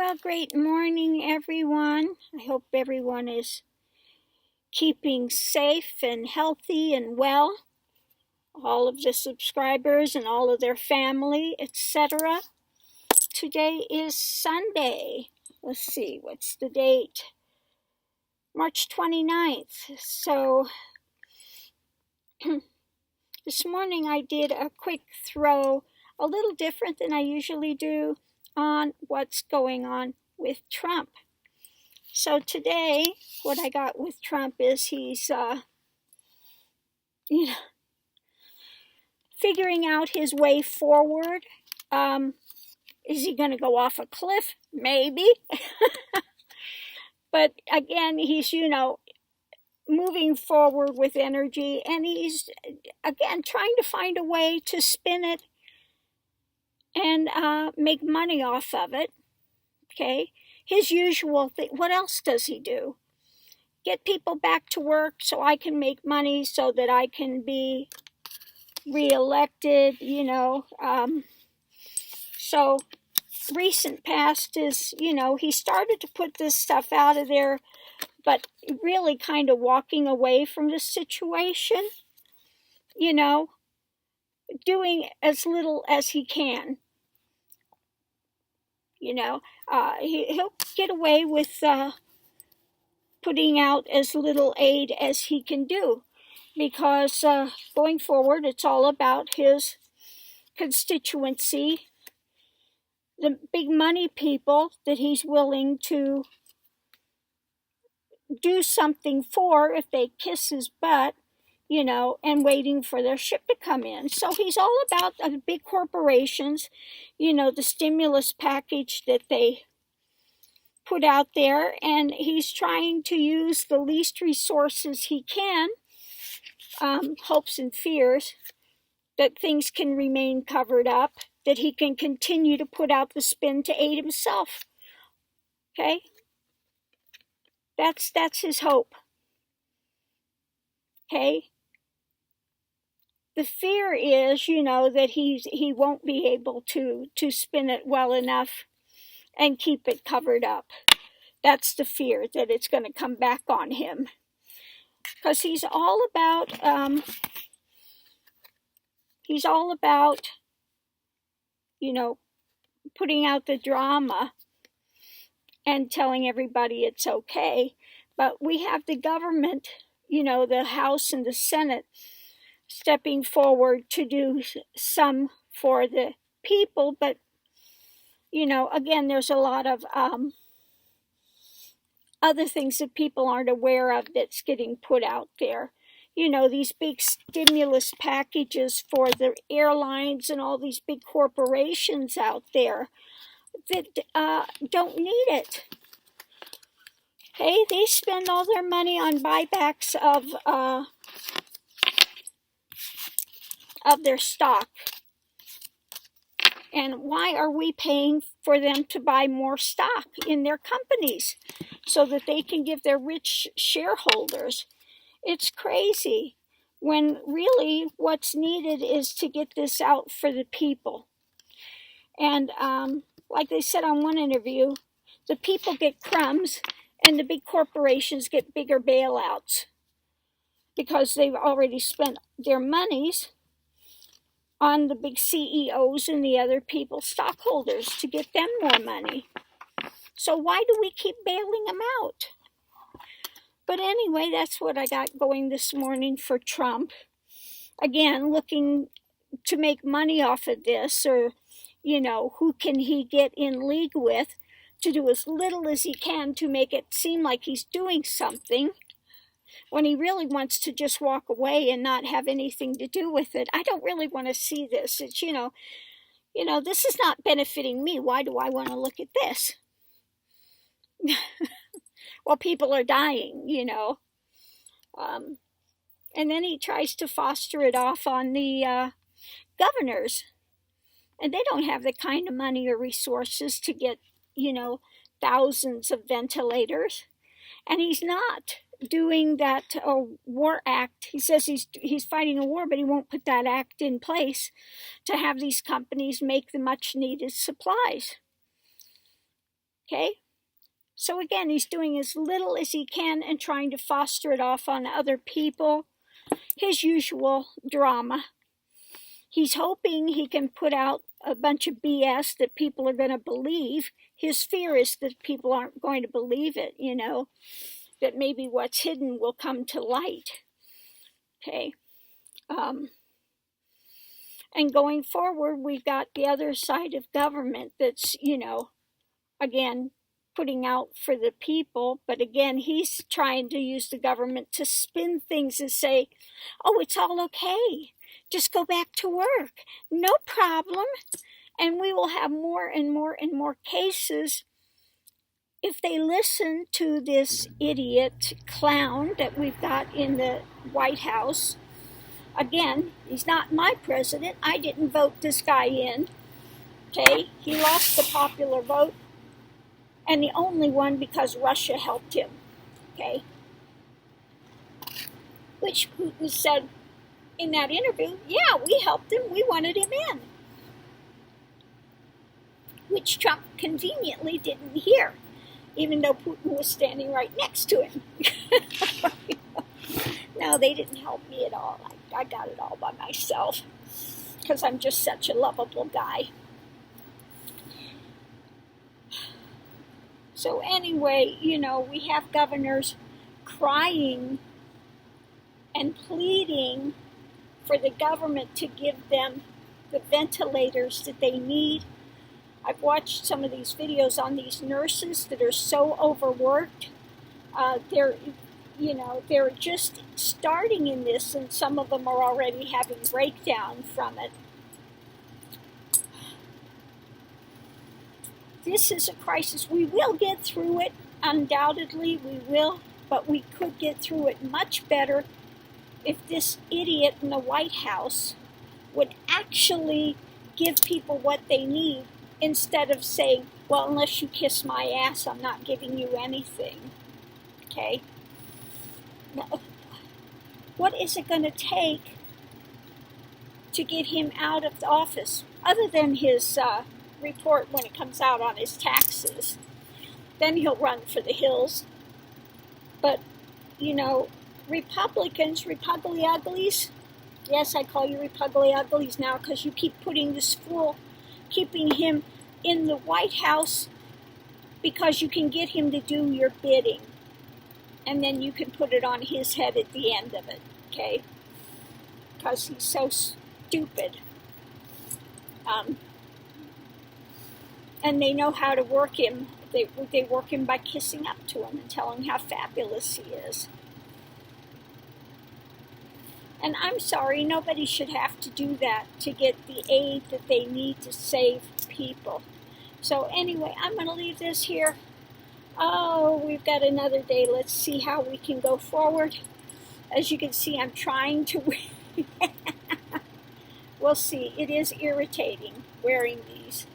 Well, great morning, everyone. I hope everyone is keeping safe and healthy and well. All of the subscribers and all of their family, etc. Today is Sunday. Let's see, what's the date? March 29th. So this morning I did a quick throw, a little different than I usually do, on what's going on with Trump. So today, what I got with Trump is he's, figuring out his way forward. Is he going to go off a cliff? Maybe. But again, he's, moving forward with energy, and he's, again, trying to find a way to spin it and make money off of it. Okay? His usual thing. What else does he do? Get people back to work so I can make money so that I can be reelected, So recent past is, he started to put this stuff out of there, but really kind of walking away from the situation, doing as little as he can. He'll get away with putting out as little aid as he can do, because going forward, it's all about his constituency, the big money people that he's willing to do something for if they kiss his butt, and waiting for their ship to come in. So he's all about the big corporations, the stimulus package that they put out there, and he's trying to use the least resources he can, hopes and fears that things can remain covered up, that he can continue to put out the spin to aid himself. Okay? That's his hope. Okay? The fear is, that he won't be able to spin it well enough and keep it covered up. That's the fear, that it's going to come back on him. Because he's all about putting out the drama and telling everybody it's okay. But we have the government, the House and the Senate, stepping forward to do some for the people. But, again, there's a lot of other things that people aren't aware of that's getting put out there. These big stimulus packages for the airlines and all these big corporations out there that don't need it. Okay, they spend all their money on buybacks of their stock. And why are we paying for them to buy more stock in their companies so that they can give their rich shareholders? It's crazy, when really what's needed is to get this out for the people. And like they said on one interview, the people get crumbs and the big corporations get bigger bailouts because they've already spent their monies on the big CEOs and the other people, stockholders, to get them more money. So why do we keep bailing them out? But anyway, that's what I got going this morning for Trump. Again, looking to make money off of this, or, who can he get in league with to do as little as he can to make it seem like he's doing something, when he really wants to just walk away and not have anything to do with it. I don't really want to see this. It's, this is not benefiting me. Why do I want to look at this? Well, people are dying, and then he tries to foster it off on the governors. And they don't have the kind of money or resources to get, thousands of ventilators. And he's not doing that war act. He says he's fighting a war, but he won't put that act in place to have these companies make the much needed supplies. Okay? So again, he's doing as little as he can and trying to foster it off on other people. His usual drama. He's hoping he can put out a bunch of BS that people are going to believe. His fear is that people aren't going to believe it, that maybe what's hidden will come to light. Okay. And going forward, we've got the other side of government that's, again, putting out for the people. But again, he's trying to use the government to spin things and say, oh, it's all okay. Just go back to work. No problem. And we will have more and more and more cases if they listen to this idiot clown that we've got in the White House. Again, he's not my president. I didn't vote this guy in. Okay, he lost the popular vote, and the only one because Russia helped him. Okay, which Putin said in that interview, yeah, we helped him. We wanted him in. Which Trump conveniently didn't hear, even though Putin was standing right next to him. No, they didn't help me at all. I got it all by myself because I'm just such a lovable guy. So anyway, we have governors crying and pleading for the government to give them the ventilators that they need. I've watched some of these videos on these nurses that are so overworked. They're just starting in this, and some of them are already having breakdown from it. This is a crisis. We will get through it. Undoubtedly, we will. But we could get through it much better if this idiot in the White House would actually give people what they need instead of saying, well, unless you kiss my ass, I'm not giving you anything. Okay? Now, what is it going to take to get him out of the office, other than his report when it comes out on his taxes? Then he'll run for the hills. But, Republicans, Repugly Uglies, yes, I call you Repugly Uglies now because you keep putting this fool, keeping him in the White House because you can get him to do your bidding. And then you can put it on his head at the end of it, okay? Because he's so stupid. And they know how to work him. They work him by kissing up to him and telling how fabulous he is. And I'm sorry, nobody should have to do that to get the aid that they need to save people. So anyway, I'm going to leave this here. Oh, we've got another day. Let's see how we can go forward. As you can see, I'm trying to... We'll see. It is irritating wearing these.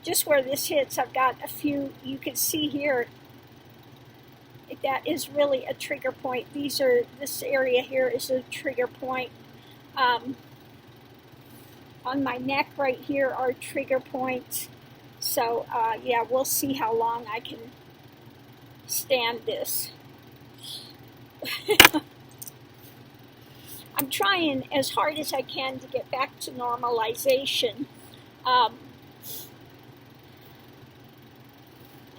Just where this hits, I've got a few. You can see here, that is really a trigger point. This area here is a trigger point. On my neck right here are trigger points. So, yeah, we'll see how long I can stand this. I'm trying as hard as I can to get back to normalization.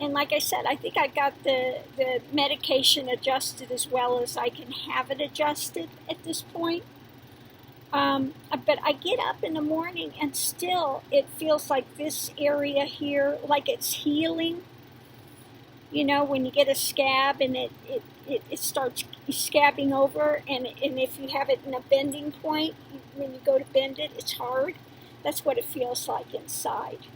And like I said, I think I got the medication adjusted as well as I can have it adjusted at this point. But I get up in the morning and still it feels like this area here, like it's healing. When you get a scab and it starts scabbing over, and if you have it in a bending point, when you go to bend it, it's hard. That's what it feels like inside.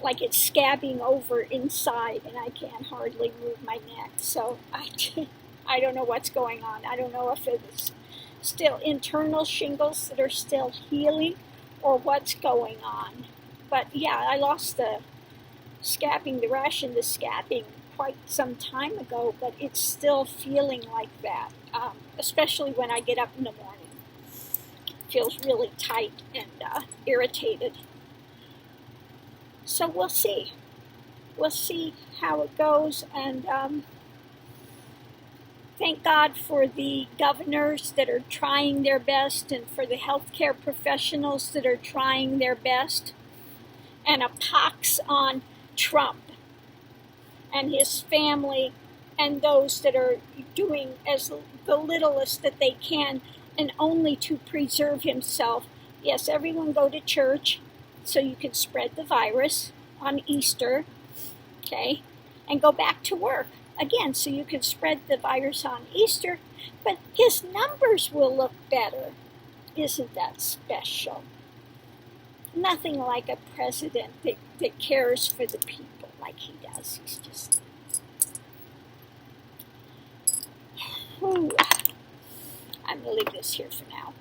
Like it's scabbing over inside, and I can hardly move my neck. So I don't know what's going on. I don't know if it's still internal shingles that are still healing or what's going on. But yeah, I lost the scabbing, the rash and the scabbing quite some time ago, but it's still feeling like that, especially when I get up in the morning. It feels really tight and irritated. So we'll see. We'll see how it goes, and thank God for the governors that are trying their best, and for the healthcare professionals that are trying their best. And a pox on Trump and his family and those that are doing as the littlest that they can and only to preserve himself. Yes, everyone go to church so you can spread the virus on Easter, okay, and go back to work again so you can spread the virus on Easter, but his numbers will look better. Isn't that special? Nothing like a president that cares for the people like he does. He's just... Whew. I'm going to leave this here for now.